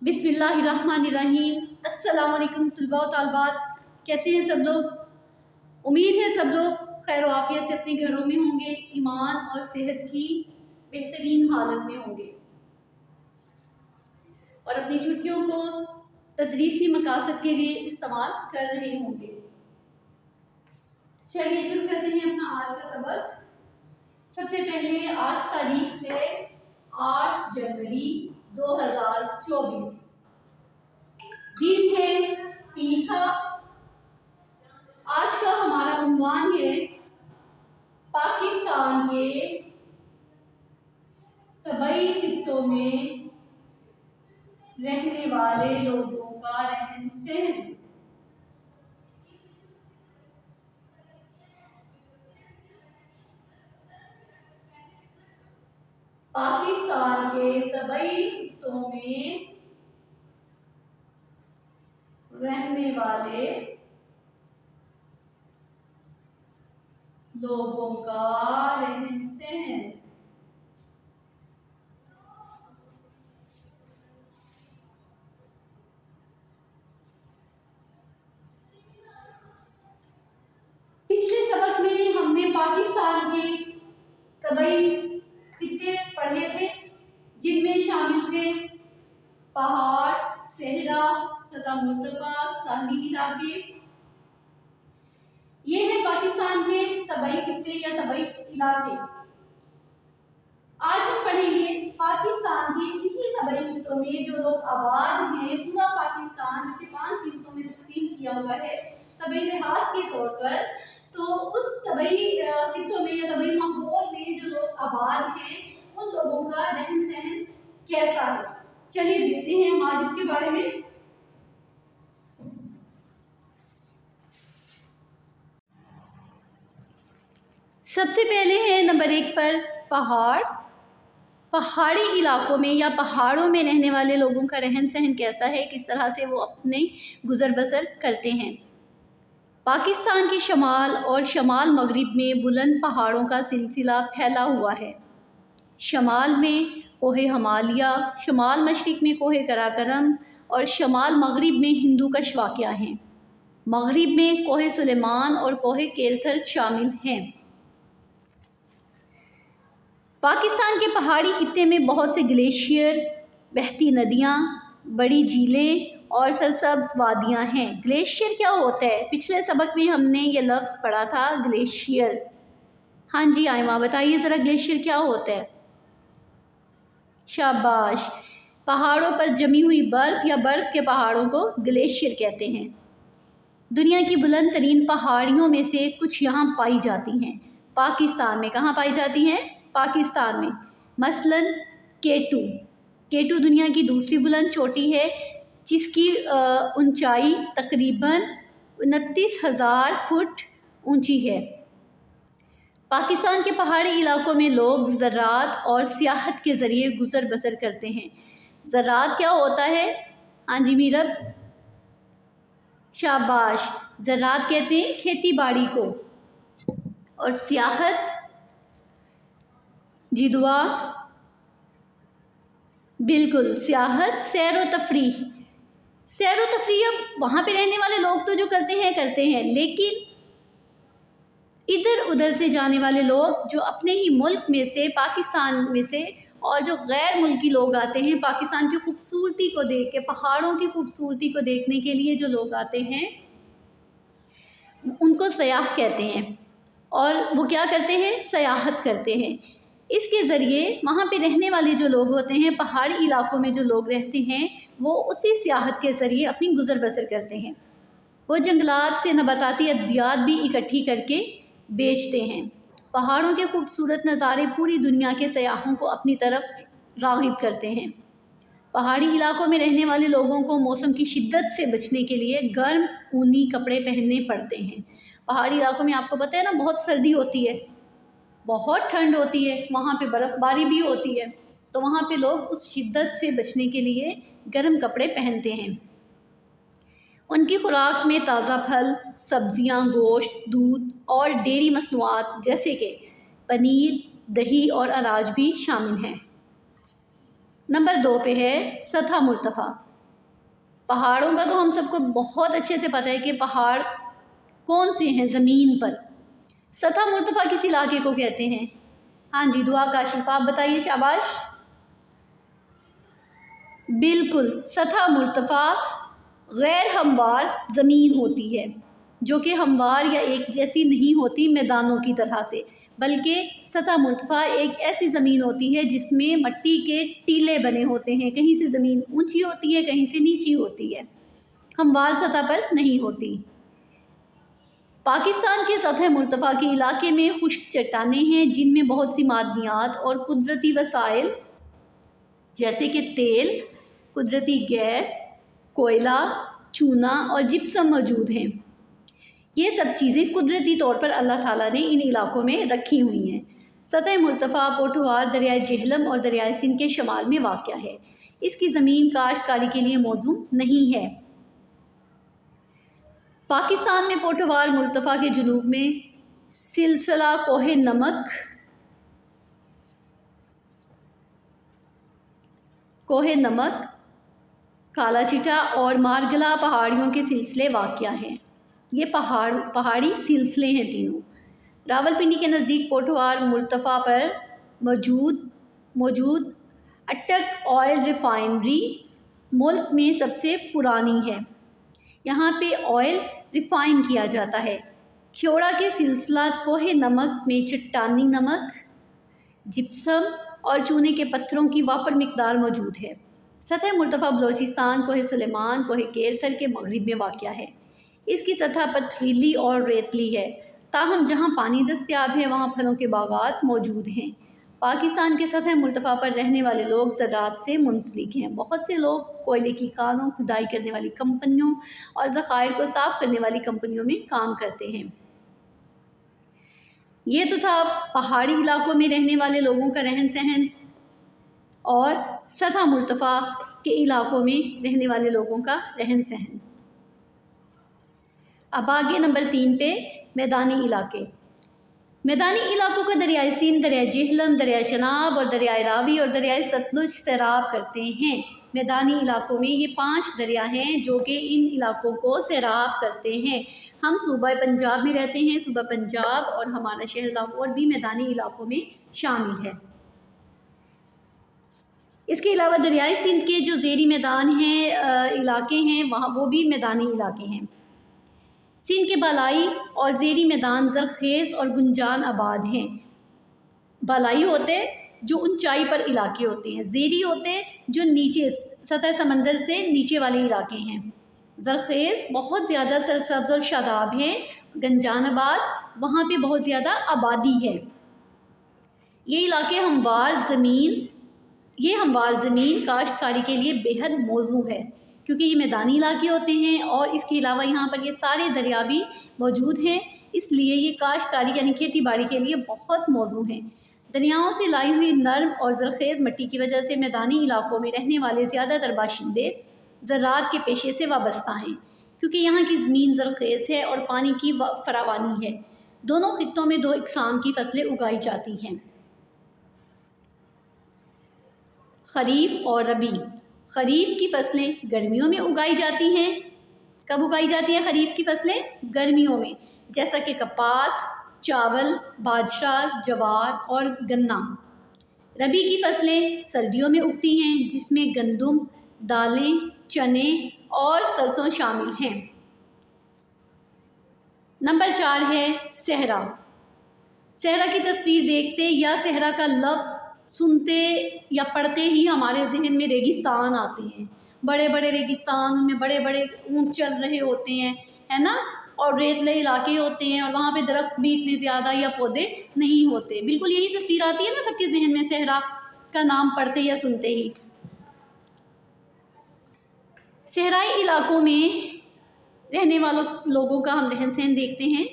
बिस्मिल्लाहिर्रहमानिर्रहीम। अस्सलाम वालेकुम तुलबा व तालबात, कैसे हैं सब लोग। उम्मीद है सब लोग खैर आफियत से अपने घरों में होंगे, ईमान और सेहत की बेहतरीन हालत में होंगे और अपनी छुट्टियों को तदरीसी मकासद के लिए इस्तेमाल कर रहे होंगे। चलिए शुरू करते हैं अपना आज का सबक। सबसे पहले आज तारीख है 8 जनवरी 2024। दिन है पीर का। आज का हमारा उन्वान है पाकिस्तान के तबाई खित्तों में रहने वाले लोगों का रहन सहन। पाकिस्तान के तबाई खित्तों में रहने वाले लोगों का रहन सहन। पिछले सबक में हमने पाकिस्तान के तबाई खित्ते पढ़े थे, जिनमें शामिल थे पहाड़, सहरा, सतह मुर्तफा, साहली इलाके। ये है पाकिस्तान के तबाई खित्ते या तबाई इलाके। आज हम पढ़ेंगे पाकिस्तान के इन्हीं तबाई खित्तों में जो लोग आबाद हैं। पूरा पाकिस्तान जो कि 5 हिस्सों में तकसीम किया हुआ है तबाई लिहाज के तौर पर, तो उस तबाई खित्तों में या तबाई माहौल में जो लोग आबाद हैं उन लोगों का रहन सहन कैसा है। चलिए देखते हैं हम आज इसके बारे में। सबसे पहले है नंबर 1 पर पहाड़। पहाड़ी इलाकों में या पहाड़ों में रहने वाले लोगों का रहन सहन कैसा है, किस तरह से वो अपने गुज़र बसर करते हैं। पाकिस्तान के शमाल और शमाल मगरिब में बुलंद पहाड़ों का सिलसिला फैला हुआ है। शमाल में कोहे हिमालय, शमाल मशरिक में कोहे कराकरम और शमाल मगरिब में हिंदुकश वाक़या हैं। मगरिब में कोहे सुलेमान और कोहे केरथर शामिल हैं। पाकिस्तान के पहाड़ी खित्ते में बहुत से ग्लेशियर, बहती नदियाँ, बड़ी झीलें और सरसब्ज़ वादियाँ हैं। ग्लेशियर क्या होता है? पिछले सबक में हमने ये लफ्ज़ पढ़ा था ग्लेशियर। हाँ जी आयमा, बताइए ज़रा ग्लेशियर क्या होता है। शाबाश। पहाड़ों पर जमी हुई बर्फ़ या बर्फ़ के पहाड़ों को ग्लेशियर कहते हैं। दुनिया की बुलंद तरीन पहाड़ियों में से कुछ यहाँ पाई जाती हैं। पाकिस्तान में कहाँ पाई जाती हैं? पाकिस्तान में मसलन केटू। केटू दुनिया की दूसरी बुलंद चोटी है, जिसकी ऊंचाई तकरीबन 29,000 फुट ऊंची है। पाकिस्तान के पहाड़ी इलाकों में लोग ज़राअत और सियाहत के ज़रिए गुज़र बसर करते हैं। ज़राअत क्या होता है? हाँ जी मीरब, शाबाश। ज़राअत कहते हैं खेती बाड़ी को, और सियाहत जी दुआ, बिल्कुल सियाहत सैर व तफरीह। सैर व तफरीह अब वहाँ पे रहने वाले लोग तो जो करते हैं, लेकिन इधर उधर से जाने वाले लोग जो अपने ही मुल्क में से, पाकिस्तान में से, और जो गैर मुल्की लोग आते हैं पाकिस्तान की खूबसूरती को देख के, पहाड़ों की खूबसूरती को देखने के लिए जो लोग आते हैं उनको सयाह कहते हैं। और वो क्या करते हैं? सयाहत करते हैं। इसके ज़रिए वहाँ पे रहने वाले जो लोग होते हैं, पहाड़ी इलाकों में जो लोग रहते हैं, वो उसी सियाहत के ज़रिए अपनी गुज़र बसर करते हैं। वो जंगलात से नबाताती अद्वियात भी इकट्ठी करके बेचते हैं। पहाड़ों के खूबसूरत नज़ारे पूरी दुनिया के सयाहों को अपनी तरफ राग़िब करते हैं। पहाड़ी इलाकों में रहने वाले लोगों को मौसम की शिद्दत से बचने के लिए गर्म ऊनी कपड़े पहनने पड़ते हैं। पहाड़ी इलाकों में आपको पता है ना, बहुत सर्दी होती है, बहुत ठंड होती है, वहाँ पे बर्फ़बारी भी होती है, तो वहाँ पे लोग उस शिद्दत से बचने के लिए गर्म कपड़े पहनते हैं। उनकी खुराक में ताज़ा फल, सब्ज़ियाँ, गोश्त, दूध और डेयरी मसनूआत जैसे कि पनीर, दही और अनाज भी शामिल हैं। नंबर 2 पे है सतह मुर्तफ़ा। पहाड़ों का तो हम सबको बहुत अच्छे से पता है कि पहाड़ कौन से हैं ज़मीन पर। सतह मुर्तफ़ा किस इलाके को कहते हैं? हाँ जी, दुआ काशिफ, आप बताइए, शाबाश। बिल्कुल, सतह मुर्तफ़ा गैर हमवार ज़मीन होती है, जो कि हमवार या एक जैसी नहीं होती मैदानों की तरह से, बल्कि सतह मुर्तफ़ा एक ऐसी ज़मीन होती है जिसमें मिट्टी के टीले बने होते हैं। कहीं से ज़मीन ऊंची होती है, कहीं से नीची होती है, हमवार सतह पर नहीं होती। पाकिस्तान के सतह मुर्तफ़ा के इलाके में खुश्क चट्टानें हैं जिनमें बहुत सी मादनियात और कुदरती वसाइल जैसे कि तेल, कुदरती गैस, कोयला, चूना और जिप्सम मौजूद हैं। ये सब चीज़ें कुदरती तौर पर अल्लाह ताला ने इन इलाकों में रखी हुई हैं। सतह मुर्तफ़ा पोठवार दरियाए जेहलम और दरियाए सिंध के शमाल में वाक़या है। इसकी ज़मीन काश्तकारी के लिए मौजू नहीं है। पाकिस्तान में पोठवार मुर्तफ़ा के जुनूब में सिलसिला कोहे नमक, काला चिटा और मारगला पहाड़ियों के सिलसिले वाक़या हैं। ये पहाड़ी सिलसिले हैं तीनों। रावलपिंडी के नज़दीक पोठवार मुर्तफ़ा पर मौजूद अटक ऑयल रिफाइनरी मुल्क में सबसे पुरानी है। यहाँ पे ऑयल रिफ़ाइन किया जाता है। ख्योड़ा के सिलसिला कोहे नमक में चट्टानी नमक, जिप्सम और चूने के पत्थरों की वाफर मिकदार मौजूद है। सतह मुर्तफ़ा बलोचिस्तान, कोहे सुलेमान, कोहे केरथर के मगरिब में वाक़या है। इसकी सतह पथरीली और रेतली है, ताहम जहाँ पानी दस्तयाब है वहाँ फलों के बागात मौजूद हैं। पाकिस्तान के सतह मुर्तफ़ा पर रहने वाले लोग ज़राअत से मुंसलिक हैं। बहुत से लोग कोयले की खानों, खुदाई करने वाली कंपनियों और ज़खायर को साफ़ करने वाली कंपनियों में काम करते हैं। ये तो था पहाड़ी इलाकों में रहने वाले लोगों का रहन सहन और सतह मुर्तफ़ा के इलाकों में रहने वाले लोगों का रहन सहन। अब आगे नंबर 3 पे मैदानी इलाके। मैदानी इलाकों को दरियाए सिंध, दरियाए जेहलम, दरियाए चनाब और दरियाए रावी और दरियाए सतलुज सैराब करते हैं। मैदानी इलाकों में ये 5 दरिया हैं जो कि इन इलाकों को सैराब करते हैं। हम सूबा पंजाब में रहते हैं। सूबा पंजाब और हमारा शहर लाहौर भी मैदानी इलाकों में शामिल है। इसके अलावा दरियाए सिंध के जो ज़ेरी मैदान हैं इलाके हैं वहाँ वो भी मैदानी इलाके हैं। सिंध के बालाई और ज़ेरी मैदान ज़रखेज़ और गुंजान आबाद हैं। बालाई होते जो ऊंचाई पर इलाके होते हैं, ज़ेरी होते जो नीचे सतह समंदर से नीचे वाले इलाके हैं। ज़रखेज़ बहुत ज़्यादा सरसब्ज़ और शादाब हैं। गुंजान आबाद वहाँ पे बहुत ज़्यादा आबादी है। ये इलाके हमवार ज़मीन काश्तकारी के लिए बेहद मौजू है, क्योंकि ये मैदानी इलाके होते हैं और इसके अलावा यहाँ पर ये सारे दरिया भी मौजूद हैं, इसलिए ये काश्तकारी यानी खेती बाड़ी के लिए बहुत मौजू हैं। दरियाओं से लाई हुई नर्म और ज़रखेज़ मिट्टी की वजह से मैदानी इलाकों में रहने वाले ज़्यादातर बाशिंदे ज़राअत के पेशे से वाबस्ता हैं, क्योंकि यहाँ की ज़मीन ज़रखेज़ है और पानी की फरावानी है। दोनों खित्तों में 2 इकसाम की फसलें उगाई जाती हैं, खरीफ और रबी। खरीफ की फसलें गर्मियों में उगाई जाती हैं। कब उगाई जाती हैं खरीफ की फसलें? गर्मियों में, जैसा कि कपास, चावल, बाजरा, जवार और गन्ना। रबी की फसलें सर्दियों में उगती हैं, जिसमें गंदम, दालें, चने और सरसों शामिल हैं। नंबर 4 है सहरा। सहरा की तस्वीर देखते या सहरा का लफ्ज़ सुनते या पढ़ते ही हमारे जहन में रेगिस्तान आते हैं। बड़े बड़े रेगिस्तान, उनमें बड़े बड़े ऊँट चल रहे होते हैं, है ना, और रेतले इलाके होते हैं और वहाँ पे दरख्त भी इतने ज़्यादा या पौधे नहीं होते। बिल्कुल यही तस्वीर आती है ना सबके जहन में सहरा का नाम पढ़ते या सुनते ही। सहराई इलाकों में रहने वालों लोगों का हम रहन सहन देखते हैं।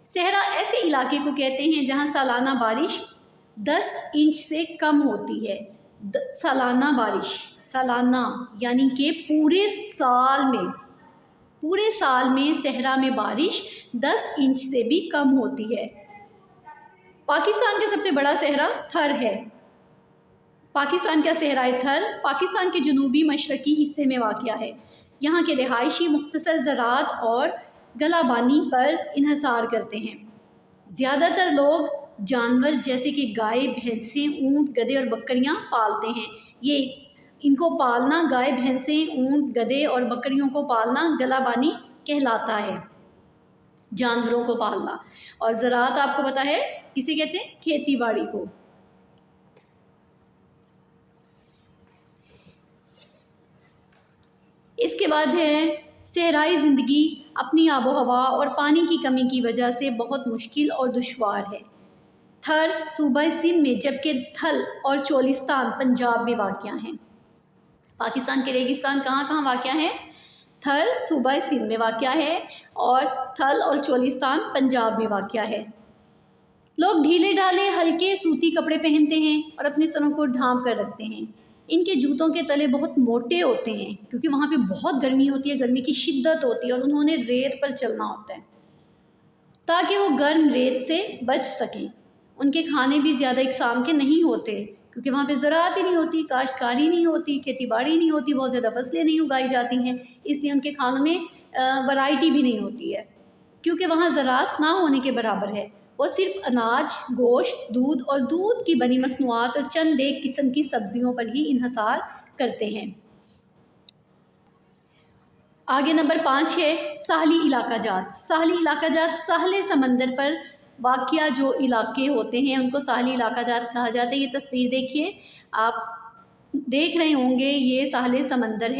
सहरा ऐसे इलाके को कहते हैं जहाँ सालाना बारिश 10 इंच से कम होती है। सालाना बारिश, सालाना यानी कि पूरे साल में सहरा में बारिश 10 इंच से भी कम होती है। पाकिस्तान का सबसे बड़ा सहरा थर है। पाकिस्तान का सहराए थर पाकिस्तान के जनूबी मशरकी हिस्से में वाक़या है। यहाँ के रिहायशी मुख्तसर ज़राअत और गलाबानी पर इन्हसार करते हैं। ज़्यादातर लोग जानवर जैसे कि गाय, भैंसें, ऊँट, गधे और बकरियाँ पालते हैं। ये इनको पालना, गाय, भैंसें, ऊँट, गधे और बकरियों को पालना गलाबानी कहलाता है, जानवरों को पालना। और ज़राअत आपको पता है किसे कहते हैं? खेती बाड़ी को। इसके बाद है सहराई ज़िंदगी अपनी आबो हवा और पानी की कमी की वजह से बहुत मुश्किल और दुश्वार है। थर सूबा सिंध में, जबकि थल और चोलिस्तान पंजाब में वाक़या हैं। पाकिस्तान के रेगिस्तान कहाँ कहाँ वाक़या हैं? थर सूबा सिंध में वाक़या है और थल और चोलिस्तान पंजाब में वाक़या है। लोग ढीले ढाले हल्के सूती कपड़े पहनते हैं और अपने सरों को ढांप कर रखते हैं। इनके जूतों के तले बहुत मोटे होते हैं क्योंकि वहाँ पे बहुत गर्मी होती है, गर्मी की शिद्दत होती है और उन्होंने रेत पर चलना होता है ताकि वो गर्म रेत से बच सकें। उनके खाने भी ज़्यादा इकसाम के नहीं होते क्योंकि वहाँ पे ज़राअत ही नहीं होती, काश्तकारी नहीं होती, खेती बाड़ी नहीं होती, बहुत ज़्यादा फसलें नहीं उगाई जाती हैं, इसलिए उनके खानों में वैरायटी भी नहीं होती है क्योंकि वहाँ ज़राअत ना होने के बराबर है। वो सिर्फ अनाज, गोश्त, दूध और दूध की बनी मसनूआत और चंद एक किस्म की सब्जियों पर ही इन्हसार करते हैं। आगे नंबर 5 है साहली इलाका जात। साहली इलाका जात साहले समंदर पर वाक़या जो इलाके होते हैं उनको साहली इलाका जात कहा जाता है। ये तस्वीर देखिए, आप देख रहे होंगे, ये साहले समंदर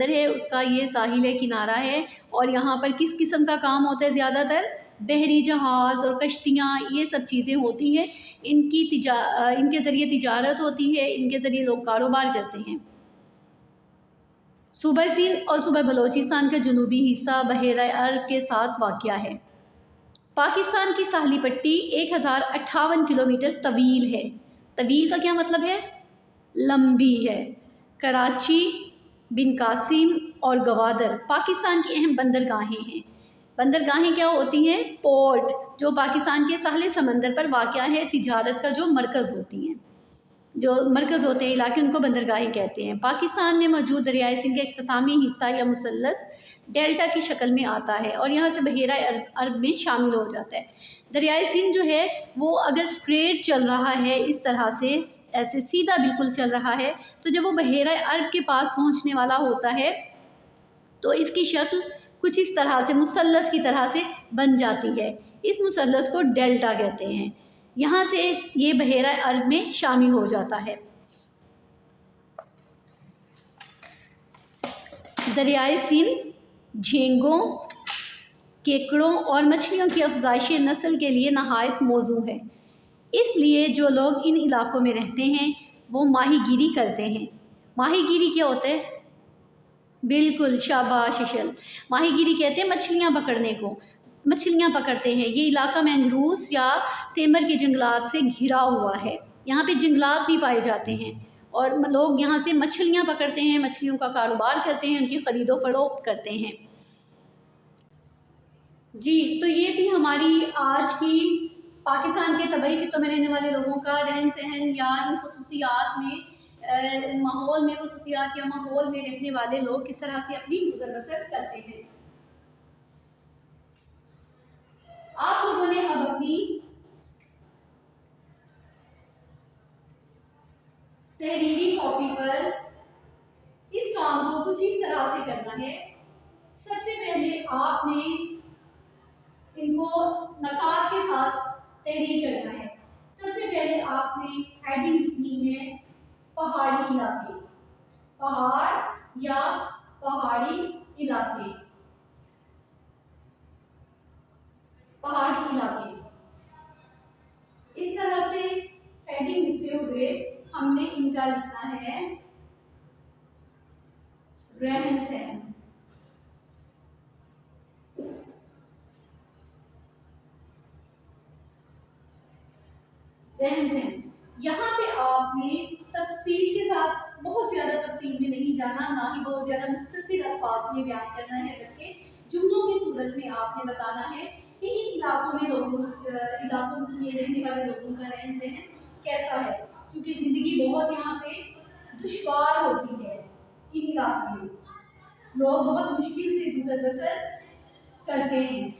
है, उसका ये साहिल किनारा है और यहाँ पर किस किस्म का काम होता है? ज़्यादातर बहरी जहाज़ और कश्तियाँ, ये सब चीज़ें होती हैं। इनके ज़रिए तिजारत होती है, इनके ज़रिए लोग कारोबार करते हैं। सूबा सिंध और सूबा बलोचिस्तान का जनूबी हिस्सा बहरा अरब के साथ वाक़या है। पाकिस्तान की साहली पट्टी 1058 किलोमीटर तवील है। तवील का क्या मतलब है? लंबी है। कराची, बिन कासिम और गवादर पाकिस्तान की अहम बंदरगाहें हैं। बंदरगाहें क्या होती हैं? पोर्ट, जो पाकिस्तान के साहले समंदर पर वाक़या है, तिजारत का जो मरकज़ होती हैं, जो मरकज़ होते हैं इलाके, उनको बंदरगाहें कहते हैं। पाकिस्तान में मौजूद दरियाए सिंध का इख्तितामी हिस्सा या मुसल्लस डेल्टा की शक्ल में आता है और यहाँ से बहेरा अरब में शामिल हो जाता है। दरियाए सिंध जो है वो अगर स्ट्रेट चल रहा है, इस तरह से ऐसे सीधा बिल्कुल चल रहा है, तो जब वो बहेरा अरब के पास पहुँचने वाला होता है तो इसकी शक्ल कुछ इस तरह से मुसल्लस की तरह से बन जाती है। इस मुसल्लस को डेल्टा कहते हैं। यहाँ से ये बहेरा अरब में शामिल हो जाता है। दरियाए सिंध झींगों, केकड़ों और मछलियों की अफज़ाइश नस्ल के लिए नहायत मौजू है। इसलिए जो लोग इन इलाकों में रहते हैं वो माहीगीरी करते हैं। माहीगीरी क्या होता है? बिल्कुल, शाबाश इशल। माहीगीरी कहते हैं मछलियाँ पकड़ने को। मछलियाँ पकड़ते हैं। ये इलाका मैंग्रोव्स या तेमर के जंगलात से घिरा हुआ है। यहाँ पे जंगलात भी पाए जाते हैं और लोग यहाँ से मछलियाँ पकड़ते हैं, मछलियों का कारोबार करते हैं, उनकी ख़रीदो फरोख्त करते हैं। जी, तो ये थी हमारी आज की पाकिस्तान के तबाही खित्तों में रहने वाले लोगों का रहन सहन या इन खसूसियात में, माहौल में खसूसियात या माहौल में रहने वाले लोग किस तरह से अपनी गुजर बसर करते हैं। आप लोगों ने अब अपनी तहरीरी कॉपी पर इस काम को कुछ इस तरह से करना है। सबसे पहले आपने इनको नकात के साथ तहरीर करना है। सबसे पहले आपने हेडिंग लिखनी है पहाड़ी इलाके, पहाड़ या पहाड़ी इलाके, पहाड़ी इलाके। इस तरह से हेडिंग लिखते हुए हमने इनका लिखना है रहन सहन। रहन सहन यहाँ पे आपने तफसील के साथ, बहुत ज़्यादा तफसील में नहीं जाना, ना ही बहुत ज़्यादा मुख्तसर अल्फाज में बयान करना है, बल्कि जुमलों की सूरत में आपने बताना है कि इन इलाकों में रहने वाले लोगों का रहन सहन कैसा है, क्योंकि ज़िंदगी बहुत यहाँ पे दुश्वार होती है इन इलाकों में। लोग बहुत मुश्किल से गुजर बसर करते हैं,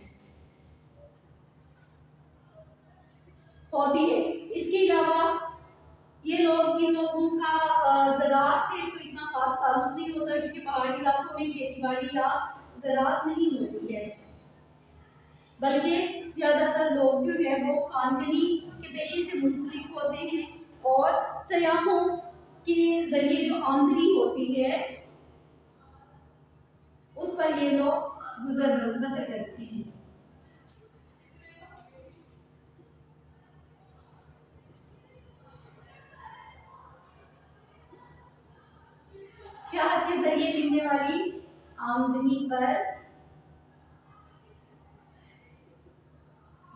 होती है। इसके अलावा ये लोग, इन लोगों का ज़राअत से कोई इतना खास ताल्लुक नहीं होता, क्योंकि पहाड़ी इलाकों में खेती बाड़ी या ज़राअत नहीं होती है, बल्कि ज़्यादातर लोग जो है वो खानगनी के पेशे से मुंसलिक होते हैं और सयाहों के ज़रिए जो आमदनी होती है उस पर ये लोग गुजर बसर करते हैं। सियाहत के जरिए मिलने वाली आमदनी पर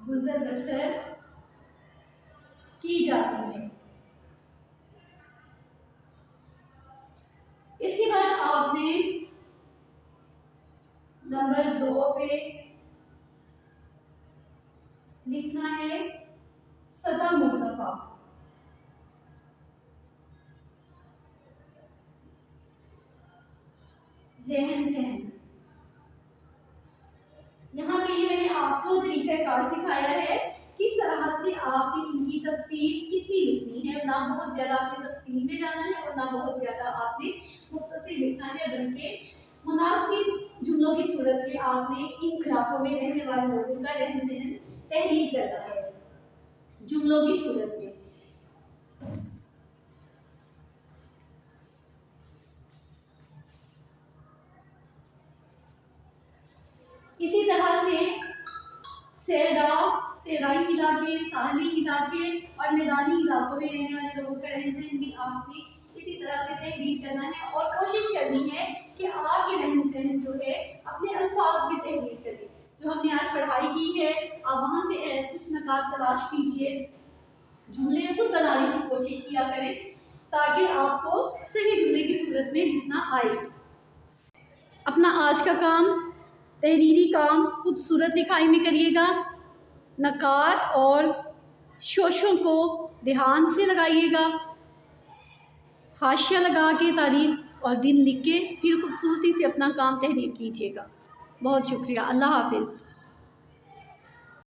गुजर बसर की जाती है। इसके बाद आपने नंबर 2 पे लिखना है सतह मुर्तफा। रहन सहन, यहाँ पे ये मैंने आपको तरीक़ाकार सिखाया है किस तरह से आपने इनकी तफसीर कितनी लिखनी है। ना बहुत ज़्यादा आपने तफसीर में जाना है और ना बहुत ज़्यादा आपने मुख्तसर लिखना है, बल्कि मुनासिब जुमलों की सूरत में आपने इन इलाकों में रहने वाले लोगों का रहन सहन तहरीर करना है जुमलों की सूरत में। इसी तरह से सेराई इलाके, साहली इलाके और मैदानी इलाकों में रहने वाले लोगों का रहन सहन भी आपने इसी तरह से तहरीर करना है और कोशिश करनी है कि आप ये रहन सहन जो है अपने अल्फाज में तहरीर करें। जो हमने आज पढ़ाई की है आप वहाँ से कुछ नकात तलाश कीजिए, जुमले खुद बनाने की कोशिश किया करें ताकि आपको सही जुमले की सूरत में लिखना आए। अपना आज का काम, तहरीरी काम खूबसूरत लिखाई में करिएगा। नकात और शोशों को ध्यान से लगाइएगा, हाशिया लगा के तारीख और दिन लिख के फिर खूबसूरती से अपना काम तहरीर कीजिएगा। बहुत शुक्रिया। अल्लाह हाफिज़।